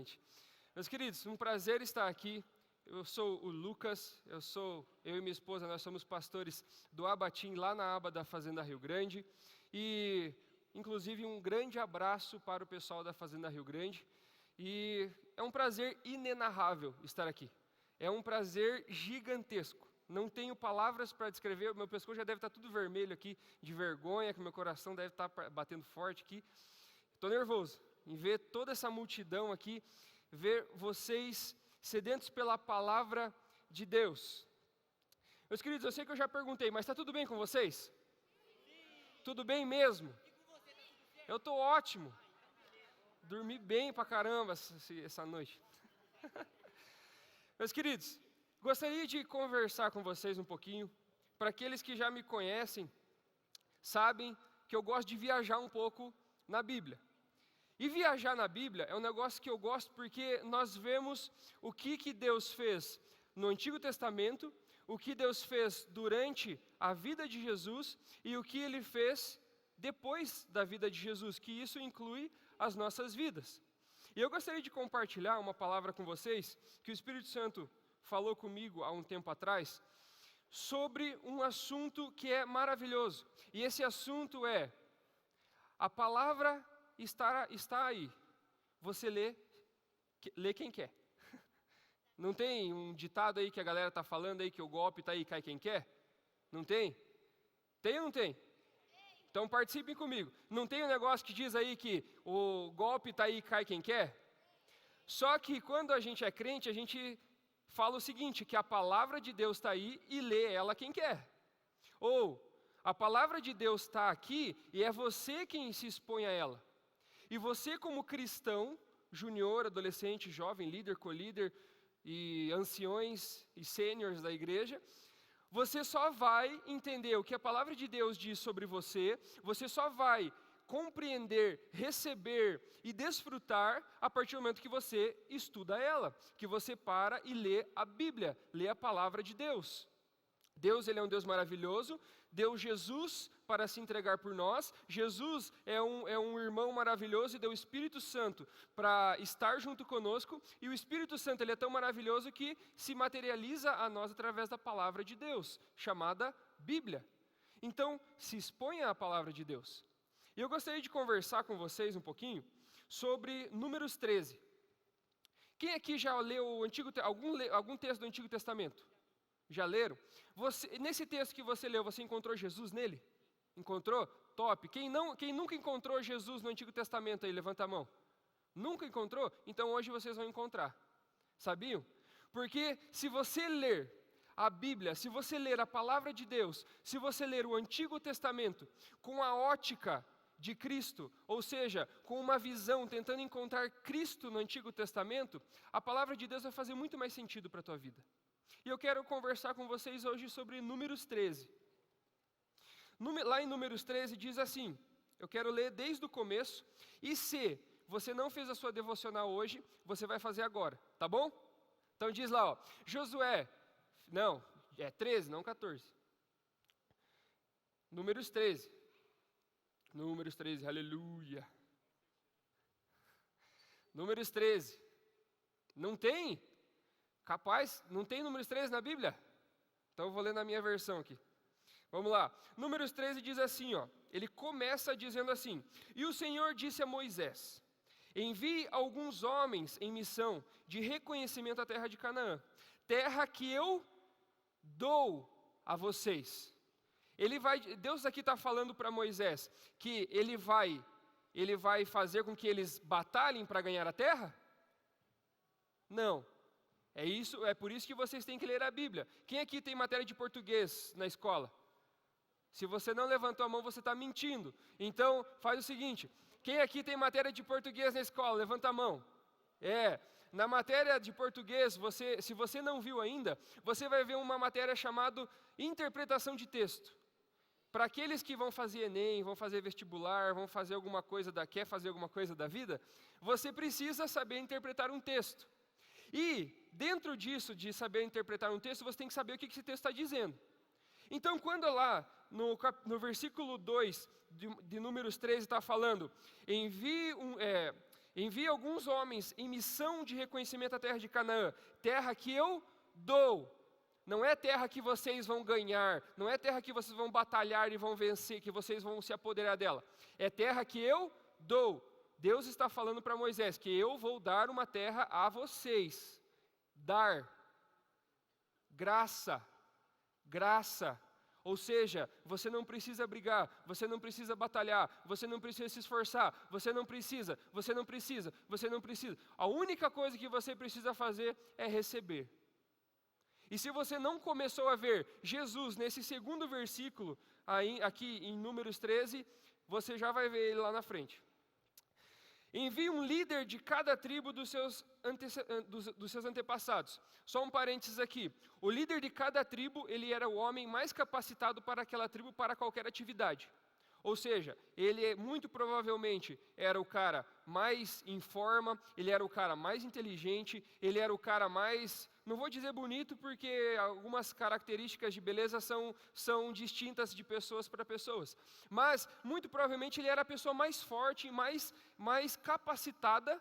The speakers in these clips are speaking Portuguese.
gente. Meus queridos, um prazer estar aqui. Eu sou o Lucas, eu e minha esposa, nós somos pastores do Abatim, lá na aba da Fazenda Rio Grande. E, inclusive, um grande abraço para o pessoal da Fazenda Rio Grande. E é um prazer inenarrável estar aqui. É um prazer gigantesco. Não tenho palavras para descrever, meu pescoço já deve estar tudo vermelho aqui, de vergonha, que meu coração deve estar batendo forte aqui. Estou nervoso em ver toda essa multidão aqui, ver vocês sedentos pela palavra de Deus. Meus queridos, eu sei que eu já perguntei, mas está tudo bem com vocês? Tudo bem mesmo? Eu estou ótimo. Dormi bem pra caramba essa noite. Meus queridos, gostaria de conversar com vocês um pouquinho. Para aqueles que já me conhecem, sabem que eu gosto de viajar um pouco na Bíblia. E viajar na Bíblia é um negócio que eu gosto porque nós vemos o que Deus fez no Antigo Testamento, o que Deus fez durante a vida de Jesus e o que Ele fez depois da vida de Jesus, que isso inclui as nossas vidas. E eu gostaria de compartilhar uma palavra com vocês, que o Espírito Santo falou comigo há um tempo atrás, sobre um assunto que é maravilhoso. E esse assunto é: a palavra está aí, você lê quem quer. Não tem um ditado aí que a galera está falando aí que o golpe está aí, cai quem quer? Não tem? Tem ou não tem? Então participem comigo. Não tem um negócio que diz aí que o golpe está aí, cai quem quer? Só que quando a gente é crente, a gente fala o seguinte, que a palavra de Deus está aí e lê ela quem quer. Ou, a palavra de Deus está aqui e é você quem se expõe a ela. E você como cristão, junior, adolescente, jovem, líder, co-líder e anciões e sêniores da igreja, você só vai entender o que a palavra de Deus diz sobre você, você só vai compreender, receber e desfrutar a partir do momento que você estuda ela, que você para e lê a Bíblia, lê a palavra de Deus. Deus, Ele é um Deus maravilhoso, deu Jesus para se entregar por nós, Jesus é um irmão maravilhoso e deu o Espírito Santo para estar junto conosco, e o Espírito Santo ele é tão maravilhoso que se materializa a nós através da palavra de Deus, chamada Bíblia. Então, se exponha à palavra de Deus. E eu gostaria de conversar com vocês um pouquinho sobre Números 13. Quem aqui já leu algum texto do Antigo Testamento? Já leram? Nesse texto que você leu, você encontrou Jesus nele? Encontrou? Top. Quem nunca encontrou Jesus no Antigo Testamento aí, levanta a mão. Nunca encontrou? Então hoje vocês vão encontrar. Sabiam? Porque se você ler a Bíblia, se você ler a palavra de Deus, se você ler o Antigo Testamento com a ótica de Cristo, ou seja, com uma visão tentando encontrar Cristo no Antigo Testamento, a palavra de Deus vai fazer muito mais sentido para a tua vida. E eu quero conversar com vocês hoje sobre Números 13. Lá em Números 13 diz assim, eu quero ler desde o começo, e se você não fez a sua devocional hoje, você vai fazer agora, tá bom? Então diz lá, ó, Josué, não, é 13, não 14. Números 13, aleluia. Números 13, não tem? Capaz, não tem Números 13 na Bíblia? Então eu vou ler na minha versão aqui. Vamos lá. Números 13 diz assim, ó. Ele começa dizendo assim: E o Senhor disse a Moisés: Envie alguns homens em missão de reconhecimento à terra de Canaã, terra que eu dou a vocês. Deus aqui está falando para Moisés que ele vai fazer com que eles batalhem para ganhar a terra? Não. É por isso que vocês têm que ler a Bíblia. Quem aqui tem matéria de português na escola? Se você não levantou a mão, você está mentindo. Então, faz o seguinte, quem aqui tem matéria de português na escola? Levanta a mão. Na matéria de português, se você não viu ainda, você vai ver uma matéria chamada interpretação de texto. Para aqueles que vão fazer Enem, vão fazer vestibular, quer fazer alguma coisa da vida, você precisa saber interpretar um texto. E, dentro disso, de saber interpretar um texto, você tem que saber o que esse texto está dizendo. Então, quando lá, no versículo 2 de Números 13, está falando, envie alguns homens em missão de reconhecimento à terra de Canaã, terra que eu dou. Não é terra que vocês vão ganhar, não é terra que vocês vão batalhar e vão vencer, que vocês vão se apoderar dela. É terra que eu dou. Deus está falando para Moisés que eu vou dar uma terra a vocês. Dar. Graça. Graça. Ou seja, você não precisa brigar, você não precisa batalhar, você não precisa se esforçar, você não precisa. A única coisa que você precisa fazer é receber. E se você não começou a ver Jesus nesse segundo versículo, aqui em Números 13, você já vai ver ele lá na frente. Envie um líder de cada tribo dos seus antepassados. Só um parênteses aqui. O líder de cada tribo, ele era o homem mais capacitado para aquela tribo para qualquer atividade. Ou seja, ele muito provavelmente era o cara mais em forma, ele era o cara mais inteligente, ele era o cara mais, não vou dizer bonito porque algumas características de beleza são distintas de pessoas para pessoas. Mas muito provavelmente ele era a pessoa mais forte e mais capacitada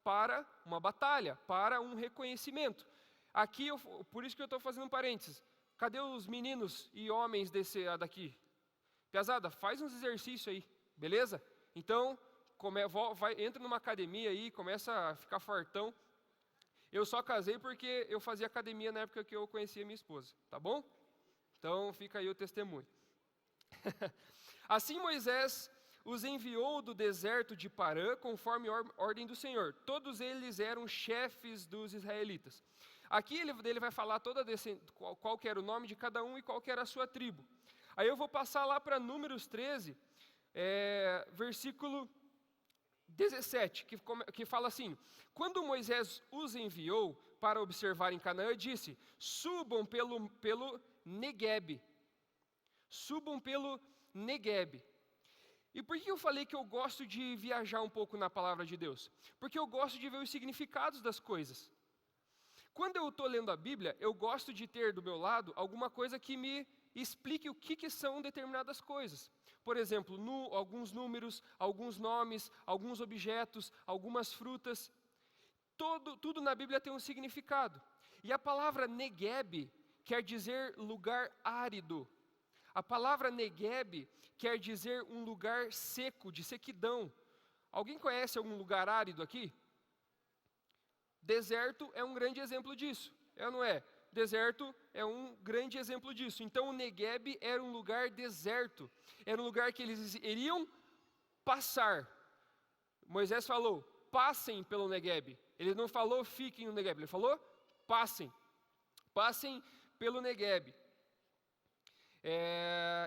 para uma batalha, para um reconhecimento. Aqui, por isso que eu estou fazendo um parênteses. Cadê os meninos e homens daqui? Piazada, faz uns exercícios aí, beleza? Então, entra numa academia aí, começa a ficar fortão. Eu só casei porque eu fazia academia na época que eu conhecia minha esposa, tá bom? Então, fica aí o testemunho. Assim Moisés os enviou do deserto de Parã, conforme ordem do Senhor. Todos eles eram chefes dos israelitas. Aqui ele vai falar qual que era o nome de cada um e qual que era a sua tribo. Aí eu vou passar lá para Números 13, versículo 17, que fala assim: quando Moisés os enviou para observar em Canaã, disse: subam pelo Neguebe. Subam pelo Neguebe. E por que eu falei que eu gosto de viajar um pouco na palavra de Deus? Porque eu gosto de ver os significados das coisas. Quando eu estou lendo a Bíblia, eu gosto de ter do meu lado alguma coisa que me explique o que são determinadas coisas. Por exemplo, alguns números, alguns nomes, alguns objetos, algumas frutas. Tudo na Bíblia tem um significado. E a palavra Neguebe quer dizer lugar árido. A palavra Neguebe quer dizer um lugar seco, de sequidão. Alguém conhece algum lugar árido aqui? Deserto é um grande exemplo disso, é ou não é? Deserto é um grande exemplo disso. Então o Neguebe era um lugar deserto, era um lugar que eles iriam passar. Moisés falou, passem pelo Neguebe. Ele não falou, fiquem no Neguebe, ele falou, passem. Passem pelo Neguebe.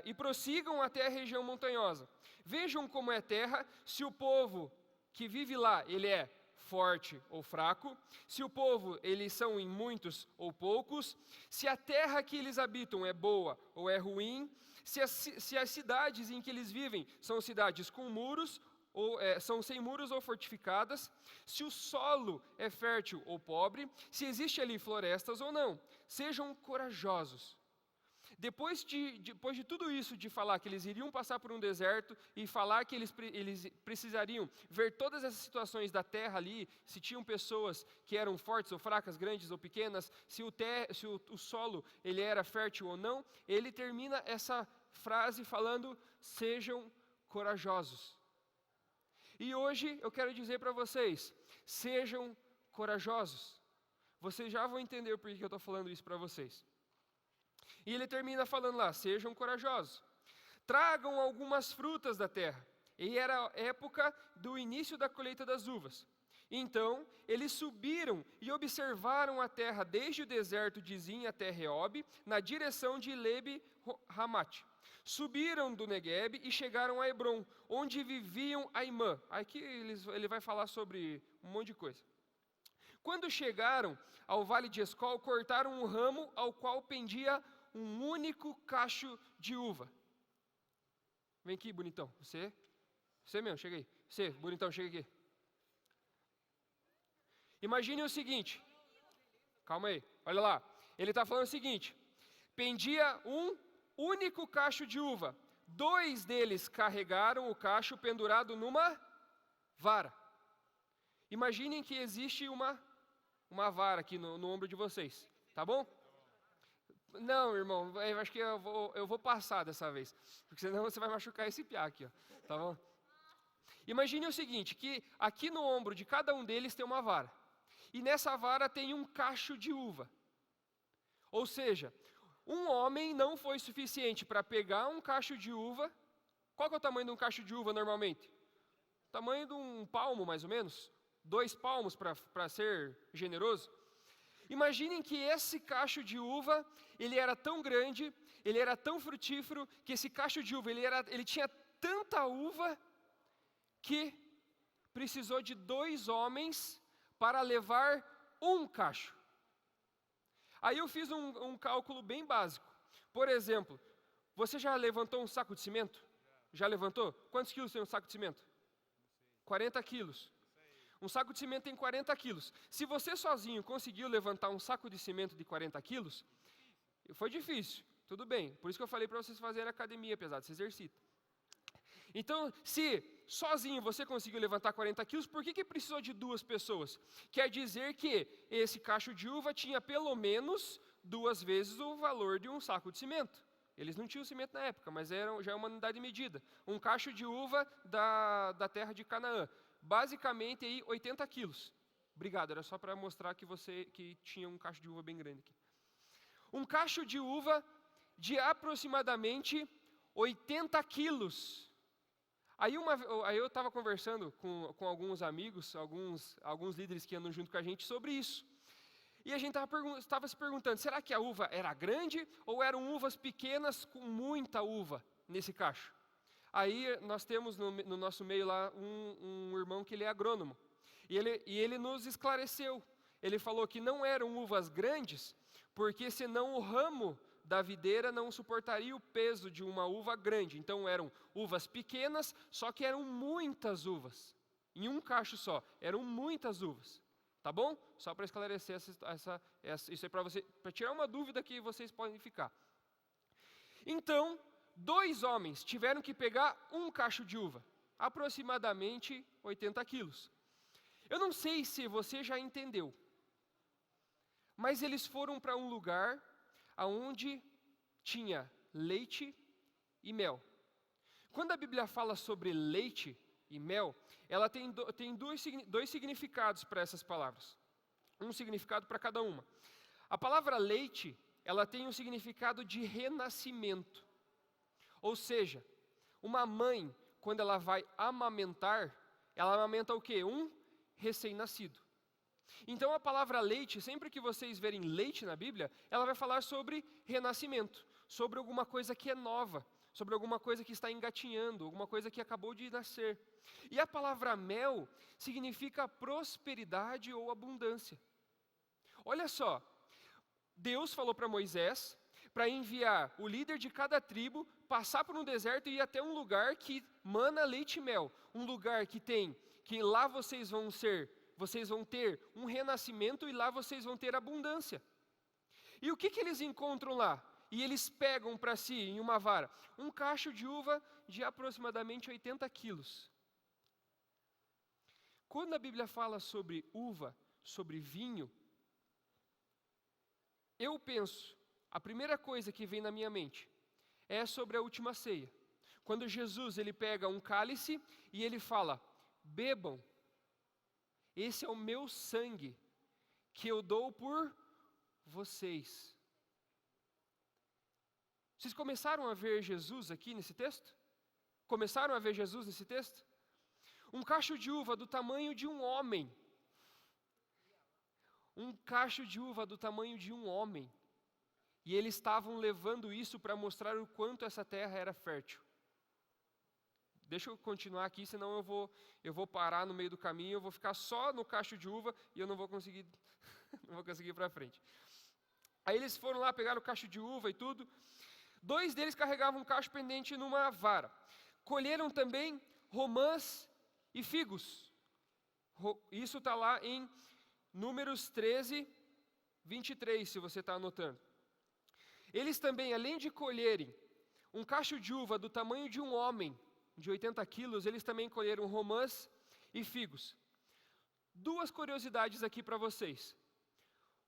E prossigam até a região montanhosa. Vejam como é a terra, se o povo que vive lá, ele é forte ou fraco, se o povo, eles são em muitos ou poucos, se a terra que eles habitam é boa ou é ruim, se as cidades em que eles vivem são cidades com muros, ou são sem muros ou fortificadas, se o solo é fértil ou pobre, se existe ali florestas ou não. Sejam corajosos. Depois de tudo isso, de falar que eles iriam passar por um deserto e falar que eles precisariam ver todas essas situações da terra ali, se tinham pessoas que eram fortes ou fracas, grandes ou pequenas, se o solo ele era fértil ou não, ele termina essa frase falando, sejam corajosos. E hoje eu quero dizer para vocês, sejam corajosos. Vocês já vão entender por que eu estou falando isso para vocês. E ele termina falando lá, sejam corajosos. Tragam algumas frutas da terra. E era a época do início da colheita das uvas. Então, eles subiram e observaram a terra desde o deserto de Zin até Reob, na direção de Lebe-Hamate. Subiram do Neguebe e chegaram a Hebron, onde viviam Aimã. Aqui ele vai falar sobre um monte de coisa. Quando chegaram ao vale de Escol, cortaram um ramo ao qual pendia um único cacho de uva. Vem aqui, bonitão. Você mesmo, chega aí. Você, bonitão, chega aqui. Imagine o seguinte. Calma aí, olha lá. Ele está falando o seguinte. Pendia um único cacho de uva. 2 deles carregaram o cacho pendurado numa vara. Imaginem que existe uma vara aqui no ombro de vocês, tá bom? Não, irmão, eu acho que eu vou passar dessa vez, porque senão você vai machucar esse piá aqui, ó, tá bom? Imagine o seguinte, que aqui no ombro de cada um deles tem uma vara, e nessa vara tem um cacho de uva. Ou seja, um homem não foi suficiente para pegar um cacho de uva. Qual que é o tamanho de um cacho de uva normalmente? O tamanho de um palmo, mais ou menos. 2 palmos, para ser generoso. Imaginem que esse cacho de uva, ele era tão grande, ele era tão frutífero, que esse cacho de uva, ele tinha tanta uva, que precisou de 2 homens para levar um cacho. Aí eu fiz um cálculo bem básico. Por exemplo, você já levantou um saco de cimento? Já levantou? Quantos quilos tem um saco de cimento? 40 quilos. Um saco de cimento tem 40 quilos. Se você sozinho conseguiu levantar um saco de cimento de 40 quilos, foi difícil, tudo bem. Por isso que eu falei para vocês fazerem academia pesada, se exercita. Então, se sozinho você conseguiu levantar 40 quilos, por que precisou de 2 pessoas? Quer dizer que esse cacho de uva tinha pelo menos 2 vezes o valor de um saco de cimento. Eles não tinham cimento na época, mas já é uma unidade de medida. Um cacho de uva da terra de Canaã. Basicamente, aí, 80 quilos. Obrigado, era só para mostrar que tinha um cacho de uva bem grande aqui. Um cacho de uva de aproximadamente 80 quilos. Aí eu estava conversando com alguns amigos, alguns líderes que andam junto com a gente sobre isso. E a gente estava se perguntando, será que a uva era grande ou eram uvas pequenas com muita uva nesse cacho? Aí nós temos no nosso meio lá um irmão que ele é agrônomo. E ele nos esclareceu. Ele falou que não eram uvas grandes, porque senão o ramo da videira não suportaria o peso de uma uva grande. Então eram uvas pequenas, só que eram muitas uvas. Em um cacho só, eram muitas uvas. Tá bom? Só para esclarecer isso aí para tirar uma dúvida que vocês podem ficar. Então, 2 homens tiveram que pegar um cacho de uva, aproximadamente 80 quilos. Eu não sei se você já entendeu, mas eles foram para um lugar onde tinha leite e mel. Quando a Bíblia fala sobre leite e mel, ela tem 2 significados para essas palavras. Um significado para cada uma. A palavra leite, ela tem um significado de renascimento. Ou seja, uma mãe, quando ela vai amamentar, ela amamenta o quê? Um recém-nascido. Então a palavra leite, sempre que vocês verem leite na Bíblia, ela vai falar sobre renascimento, sobre alguma coisa que é nova, sobre alguma coisa que está engatinhando, alguma coisa que acabou de nascer. E a palavra mel significa prosperidade ou abundância. Olha só, Deus falou para Moisés para enviar o líder de cada tribo, passar por um deserto e ir até um lugar que mana leite e mel. Um lugar que lá vocês vão ter um renascimento e lá vocês vão ter abundância. E o que eles encontram lá? E eles pegam para si, em uma vara, um cacho de uva de aproximadamente 80 quilos. Quando a Bíblia fala sobre uva, sobre vinho, eu penso, a primeira coisa que vem na minha mente é sobre a última ceia. Quando Jesus ele pega um cálice e ele fala, bebam, esse é o meu sangue que eu dou por vocês. Vocês começaram a ver Jesus aqui nesse texto? Começaram a ver Jesus nesse texto? Um cacho de uva do tamanho de um homem. Um cacho de uva do tamanho de um homem. E eles estavam levando isso para mostrar o quanto essa terra era fértil. Deixa eu continuar aqui, senão eu vou parar no meio do caminho, eu vou ficar só no cacho de uva e eu não vou conseguir ir para frente. Aí eles foram lá, pegaram o cacho de uva e tudo. 2 deles carregavam um cacho pendente numa vara. Colheram também romãs e figos. Isso está lá em Números 13, 23, se você está anotando. Eles também, além de colherem um cacho de uva do tamanho de um homem, de 80 quilos, eles também colheram romãs e figos. duas curiosidades aqui para vocês.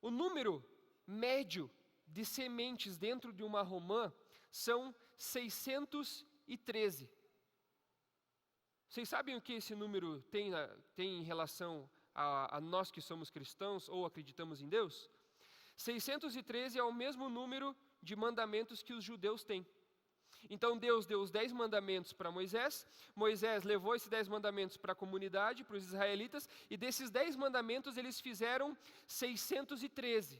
O número médio de sementes dentro de uma romã são 613. Vocês sabem o que esse número tem em relação a nós que somos cristãos ou acreditamos em Deus? 613 é o mesmo número de mandamentos que os judeus têm. Então Deus deu os 10 mandamentos para Moisés, Moisés levou esses 10 mandamentos para a comunidade, para os israelitas, e desses 10 mandamentos eles fizeram 613.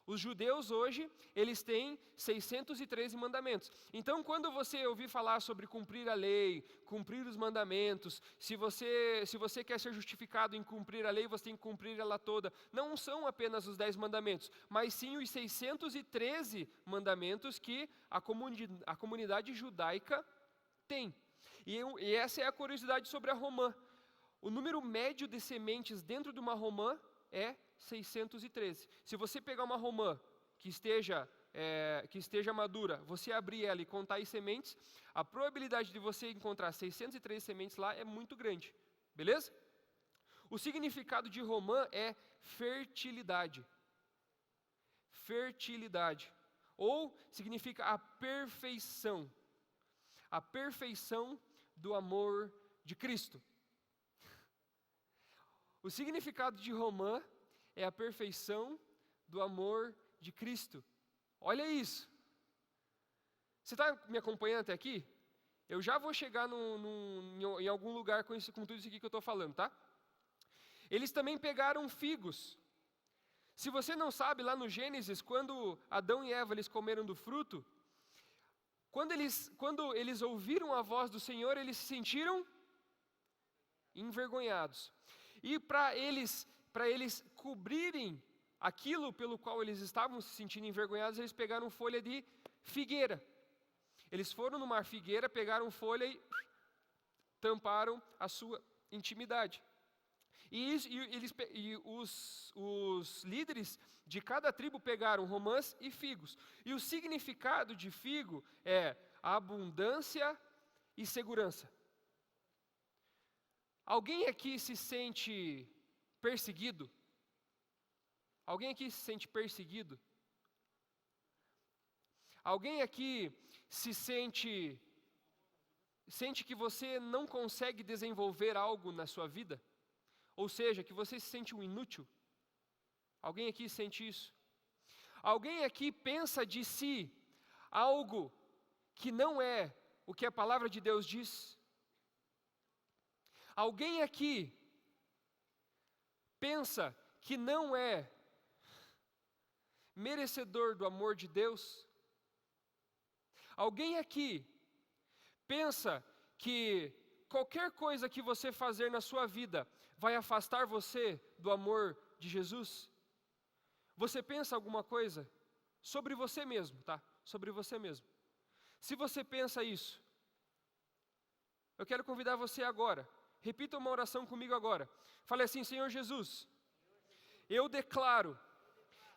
Os judeus hoje, eles têm 613 mandamentos. Então, quando você ouvir falar sobre cumprir a lei, cumprir os mandamentos, se você quer ser justificado em cumprir a lei, você tem que cumprir ela toda. Não são apenas os 10 mandamentos, mas sim os 613 mandamentos que a comunidade judaica tem. E essa é a curiosidade sobre a romã. O número médio de sementes dentro de uma romã é 613. Se você pegar uma romã que esteja madura, você abrir ela e contar as sementes, a probabilidade de você encontrar 613 sementes lá é muito grande. Beleza? O significado de romã é fertilidade. Fertilidade. Ou significa a perfeição. A perfeição do amor de Cristo. O significado de romã é a perfeição do amor de Cristo. Olha isso. Você está me acompanhando até aqui? Eu já vou chegar em algum lugar com tudo isso aqui que eu estou falando, tá? Eles também pegaram figos. Se você não sabe, lá no Gênesis, quando Adão e Eva eles comeram do fruto, quando eles ouviram a voz do Senhor, eles se sentiram envergonhados. E para eles cobrirem aquilo pelo qual eles estavam se sentindo envergonhados, eles pegaram folha de figueira. Eles foram numa figueira, pegaram folha e tamparam a sua intimidade. E os líderes de cada tribo pegaram romãs e figos. E o significado de figo é abundância e segurança. Alguém aqui se sente perseguido? Alguém aqui se sente perseguido? Alguém aqui sente que você não consegue desenvolver algo na sua vida? Ou seja, que você se sente um inútil? Alguém aqui sente isso? Alguém aqui pensa de si algo que não é o que a palavra de Deus diz? Alguém aqui pensa que não é merecedor do amor de Deus? Alguém aqui pensa que qualquer coisa que você fazer na sua vida vai afastar você do amor de Jesus? Você pensa alguma coisa sobre você mesmo, tá? Sobre você mesmo. Se você pensa isso, eu quero convidar você agora. Repita uma oração comigo agora. Fale assim: Senhor Jesus, eu declaro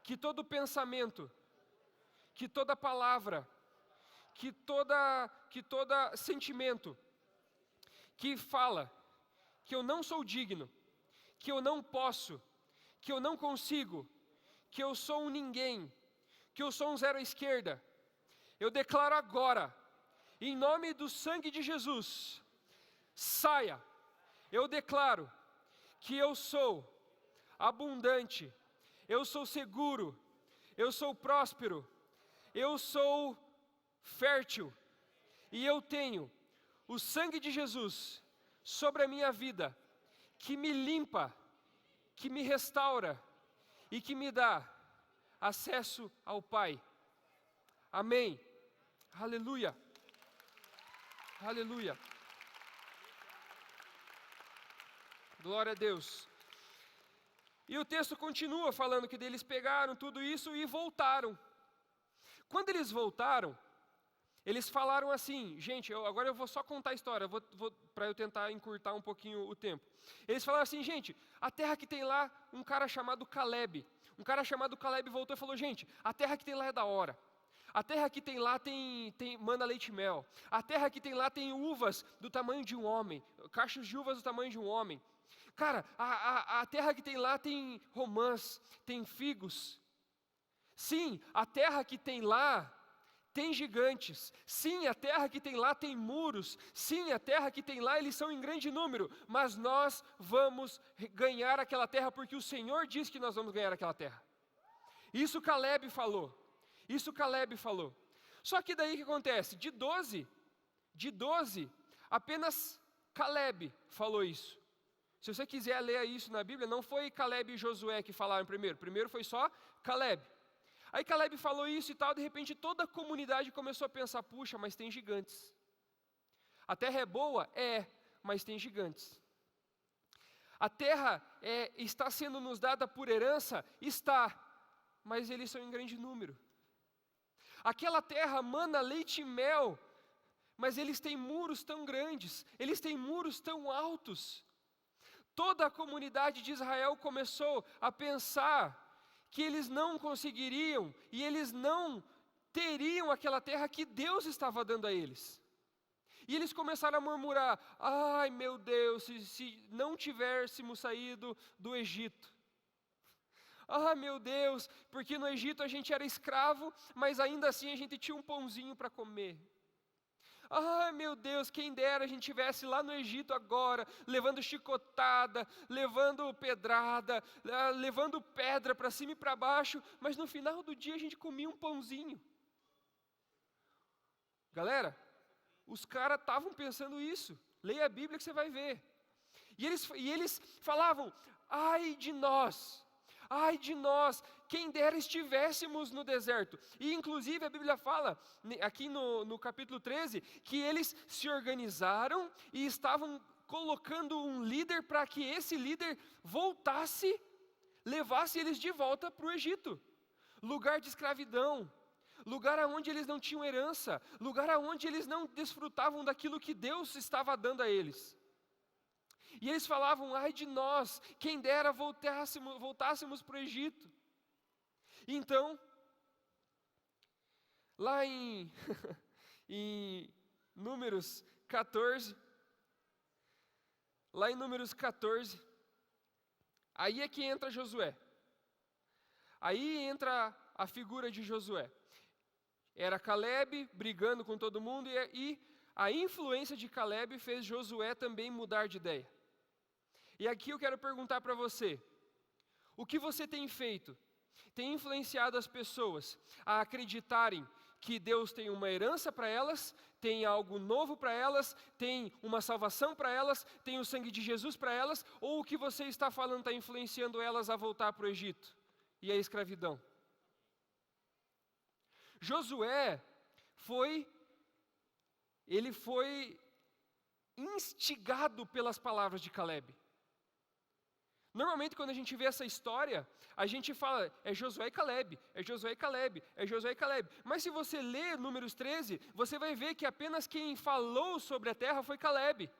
que todo pensamento, que toda palavra, que toda sentimento que fala que eu não sou digno, que eu não posso, que eu não consigo, que eu sou um ninguém, que eu sou um zero à esquerda, eu declaro agora, em nome do sangue de Jesus, saia. Eu declaro que eu sou abundante, eu sou seguro, eu sou próspero, eu sou fértil, e eu tenho o sangue de Jesus sobre a minha vida, que me limpa, que me restaura e que me dá acesso ao Pai. Amém. Aleluia. Aleluia. Glória a Deus. E o texto continua falando que eles pegaram tudo isso e voltaram. Quando eles voltaram, eles falaram assim, gente, agora eu vou só contar a história, para eu tentar encurtar um pouquinho o tempo. Eles falaram assim, gente, a terra que tem lá, um cara chamado Caleb voltou e falou, gente, a terra que tem lá é da hora. A terra que tem lá tem mana leite e mel. A terra que tem lá tem uvas do tamanho de um homem, cachos de uvas do tamanho de um homem. Cara, a terra que tem lá tem romãs, tem figos. Sim, a terra que tem lá tem gigantes. Sim, a terra que tem lá tem muros. Sim, a terra que tem lá eles são em grande número. Mas nós vamos ganhar aquela terra porque o Senhor diz que nós vamos ganhar aquela terra. Isso Caleb falou. Isso Caleb falou. Só que daí o que acontece? De 12, apenas Caleb falou isso. Se você quiser ler isso na Bíblia, não foi Caleb e Josué que falaram primeiro. Primeiro foi só Caleb. Aí Caleb falou isso e tal, de repente toda a comunidade começou a pensar, puxa, mas tem gigantes. A terra é boa? É, mas tem gigantes. A terra está sendo nos dada por herança? Está, mas eles são em grande número. Aquela terra mana leite e mel, mas eles têm muros tão grandes, eles têm muros tão altos. Toda a comunidade de Israel começou a pensar que eles não conseguiriam e eles não teriam aquela terra que Deus estava dando a eles. E eles começaram a murmurar, ai meu Deus, se não tivéssemos saído do Egito. Ah meu Deus, porque no Egito a gente era escravo, mas ainda assim a gente tinha um pãozinho para comer. Ah, meu Deus, quem dera a gente estivesse lá no Egito agora, levando chicotada, levando pedrada, levando pedra para cima e para baixo, mas no final do dia a gente comia um pãozinho. Galera, os caras estavam pensando isso. Leia a Bíblia que você vai ver. E eles falavam, ai de nós, quem dera estivéssemos no deserto. E inclusive a Bíblia fala, aqui no capítulo 13, que eles se organizaram e estavam colocando um líder para que esse líder levasse eles de volta para o Egito. Lugar de escravidão, lugar onde eles não tinham herança, lugar onde eles não desfrutavam daquilo que Deus estava dando a eles. E eles falavam, ai de nós, quem dera voltássemos para o Egito. Então, lá em Números 14, aí é que entra Josué. Aí entra a figura de Josué. Era Caleb brigando com todo mundo e a influência de Caleb fez Josué também mudar de ideia. E aqui eu quero perguntar para você, o que você tem feito? Tem influenciado as pessoas a acreditarem que Deus tem uma herança para elas, tem algo novo para elas, tem uma salvação para elas, tem o sangue de Jesus para elas, ou o que você está falando está influenciando elas a voltar para o Egito e a escravidão? Josué foi instigado pelas palavras de Caleb. Normalmente quando a gente vê essa história, a gente fala, é Josué e Caleb, é Josué e Caleb, é Josué e Caleb. Mas se você ler Números 13, você vai ver que apenas quem falou sobre a terra foi Caleb.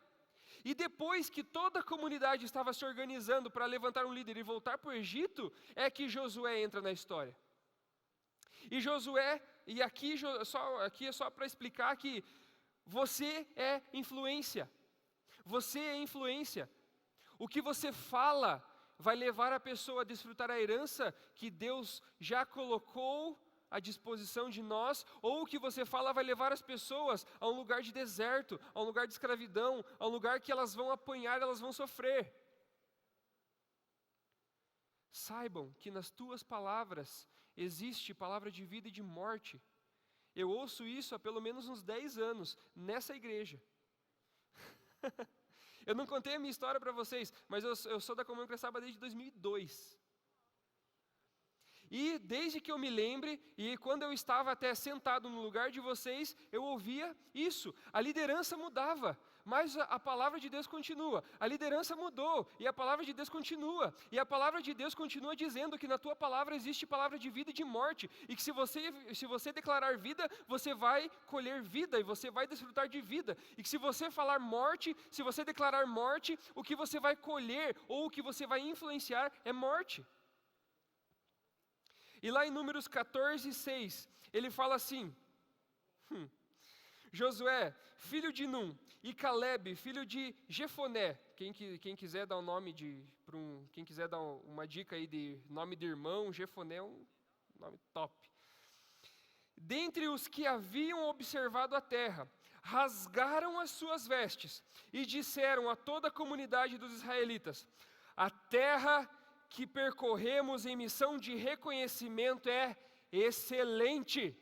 E depois que toda a comunidade estava se organizando para levantar um líder e voltar para o Egito, é que Josué entra na história. E Josué, e aqui é só para explicar que você é influência. Você é influência. O que você fala vai levar a pessoa a desfrutar a herança que Deus já colocou à disposição de nós, ou o que você fala vai levar as pessoas a um lugar de deserto, a um lugar de escravidão, a um lugar que elas vão apanhar, elas vão sofrer. Saibam que nas tuas palavras existe palavra de vida e de morte. Eu ouço isso há pelo menos uns 10 anos, nessa igreja. Eu não contei a minha história para vocês, mas eu sou da Comunhão Cresçaba desde 2002. E desde que eu me lembre, e quando eu estava até sentado no lugar de vocês, eu ouvia isso. A liderança mudava, mas a palavra de Deus continua. A liderança mudou, e a palavra de Deus continua. E a palavra de Deus continua dizendo que na tua palavra existe palavra de vida e de morte. E que se você declarar vida, você vai colher vida, e você vai desfrutar de vida. E que se você falar morte, se você declarar morte, o que você vai colher, ou o que você vai influenciar é morte. E lá em Números 14, 6, ele fala assim, Josué, filho de Num, e Caleb, filho de Jefoné. Quem quiser dar quem quiser dar uma dica aí de nome de irmão, Jefoné é um nome top. Dentre os que haviam observado a terra, rasgaram as suas vestes e disseram a toda a comunidade dos israelitas: a terra que percorremos em missão de reconhecimento é excelente.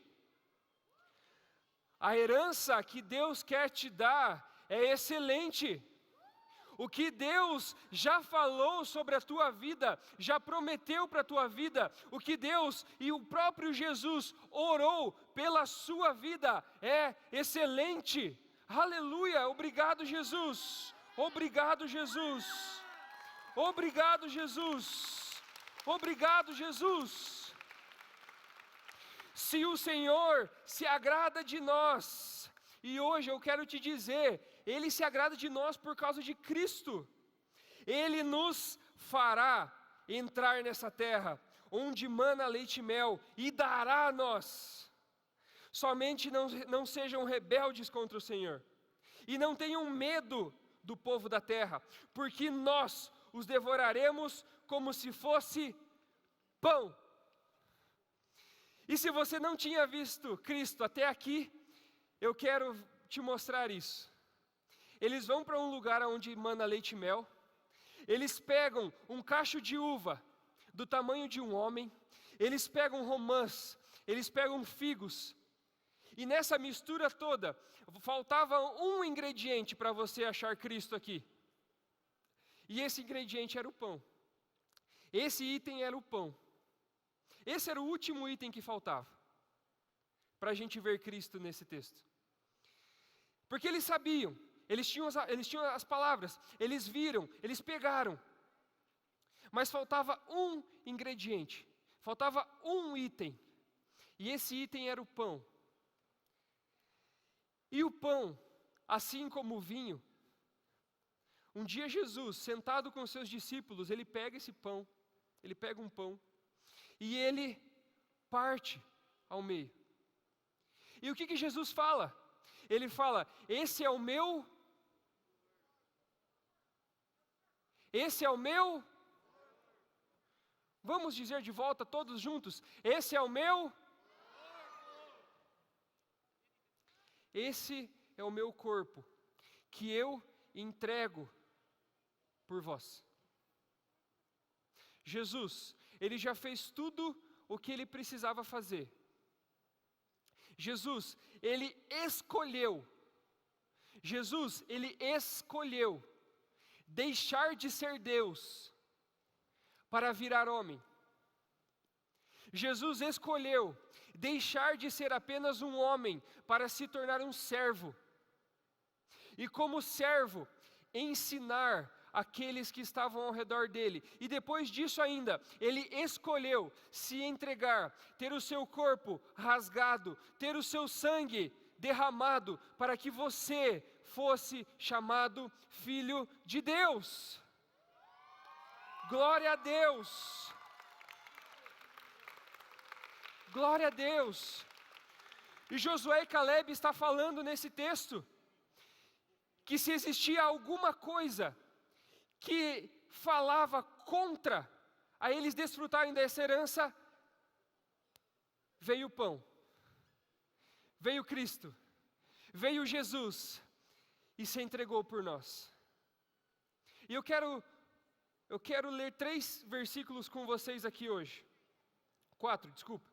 A herança que Deus quer te dar é excelente. O que Deus já falou sobre a tua vida, já prometeu para a tua vida, o que Deus e o próprio Jesus orou pela sua vida é excelente. Aleluia! Obrigado, Jesus. Obrigado, Jesus. Obrigado, Jesus. Obrigado, Jesus. Se o Senhor se agrada de nós, e hoje eu quero te dizer, Ele se agrada de nós por causa de Cristo. Ele nos fará entrar nessa terra, onde mana leite e mel, e dará a nós. Somente não sejam rebeldes contra o Senhor, e não tenham medo do povo da terra, porque nós os devoraremos como se fosse pão. E se você não tinha visto Cristo até aqui, eu quero te mostrar isso. Eles vão para um lugar onde mana leite e mel, eles pegam um cacho de uva do tamanho de um homem, eles pegam romãs, eles pegam figos, e nessa mistura toda, faltava um ingrediente para você achar Cristo aqui. E esse ingrediente era o pão. Esse item era o pão. Esse era o último item que faltava para a gente ver Cristo nesse texto. Porque eles sabiam, eles tinham as palavras, eles viram, eles pegaram. Mas faltava um ingrediente, faltava um item. E esse item era o pão. E o pão, assim como o vinho, um dia Jesus, sentado com seus discípulos, ele pega esse pão, ele pega um pão, e ele parte ao meio. E o que Jesus fala? Ele fala: esse é o meu vamos dizer de volta todos juntos, esse é o meu corpo, que eu entrego por vós. Jesus, ele já fez tudo o que ele precisava fazer. Jesus, ele escolheu deixar de ser Deus para virar homem. Jesus escolheu deixar de ser apenas um homem para se tornar um servo. E como servo, ensinar aqueles que estavam ao redor dele. E depois disso ainda, ele escolheu se entregar, ter o seu corpo rasgado, ter o seu sangue derramado, para que você fosse chamado filho de Deus. Glória a Deus! Glória a Deus! E Josué e Caleb está falando nesse texto que se existia alguma coisa que falava contra a eles desfrutarem dessa herança, veio o pão, veio Cristo, veio Jesus e se entregou por nós. E eu quero ler 3 versículos com vocês aqui hoje. 4, desculpa.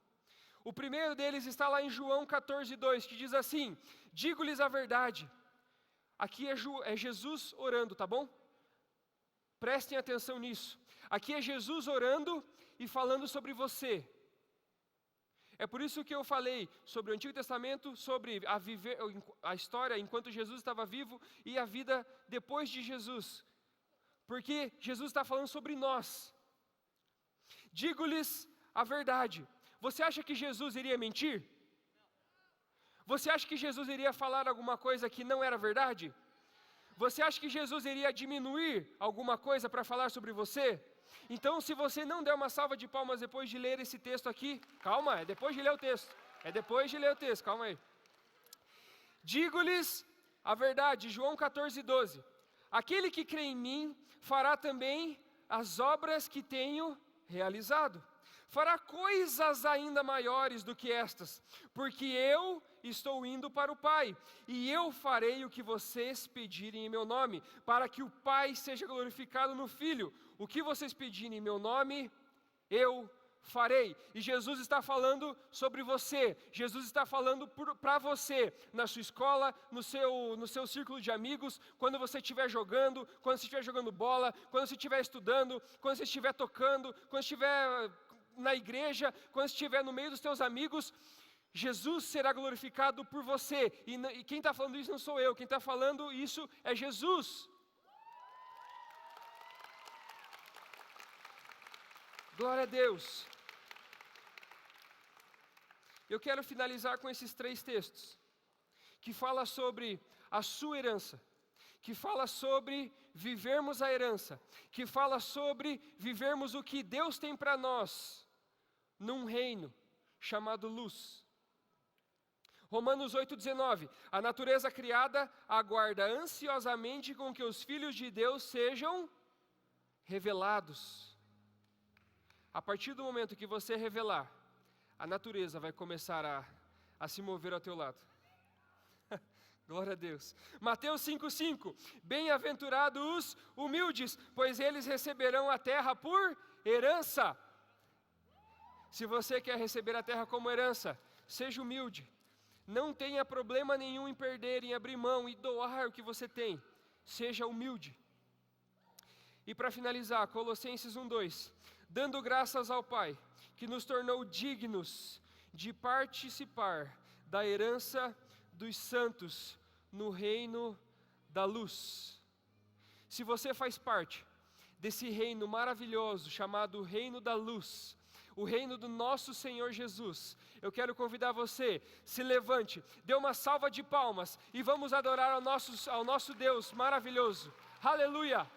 O primeiro deles está lá em João 14:2, que diz assim: digo-lhes a verdade. Aqui é Jesus orando, tá bom? Prestem atenção nisso. Aqui é Jesus orando e falando sobre você. É por isso que eu falei sobre o Antigo Testamento, sobre a história enquanto Jesus estava vivo e a vida depois de Jesus. Porque Jesus está falando sobre nós. Digo-lhes a verdade. Você acha que Jesus iria mentir? Você acha que Jesus iria falar alguma coisa que não era verdade? Você acha que Jesus iria diminuir alguma coisa para falar sobre você? Então, se você não der uma salva de palmas depois de ler esse texto aqui, calma, é depois de ler o texto. Calma aí. Digo-lhes a verdade, João 14:12. Aquele que crê em mim fará também as obras que tenho realizado. Fará coisas ainda maiores do que estas, porque eu estou indo para o Pai, e eu farei o que vocês pedirem em meu nome, para que o Pai seja glorificado no Filho. O que vocês pedirem em meu nome, eu farei. E Jesus está falando sobre você, Jesus está falando para você, na sua escola, no seu círculo de amigos, quando você estiver jogando, quando você estiver jogando bola, quando você estiver estudando, quando você estiver tocando, quando estiver na igreja, quando estiver no meio dos teus amigos, Jesus será glorificado por você, e quem está falando isso não sou eu, quem está falando isso é Jesus. Glória a Deus. Eu quero finalizar com esses 3 textos, que fala sobre a sua herança, que fala sobre vivermos a herança, que fala sobre vivermos o que Deus tem para nós, num reino chamado luz. Romanos 8:19, a natureza criada aguarda ansiosamente com que os filhos de Deus sejam revelados. A partir do momento que você revelar, a natureza vai começar a se mover ao teu lado. Glória a Deus. Mateus 5:5, bem-aventurados os humildes, pois eles receberão a terra por herança. Se você quer receber a terra como herança, seja humilde. Não tenha problema nenhum em perder, em abrir mão e doar o que você tem. Seja humilde. E para finalizar, Colossenses 1:2, dando graças ao Pai, que nos tornou dignos de participar da herança dos santos no reino da luz. Se você faz parte desse reino maravilhoso chamado Reino da Luz, o reino do nosso Senhor Jesus, eu quero convidar você, se levante, dê uma salva de palmas e vamos adorar ao nosso Deus maravilhoso. Aleluia!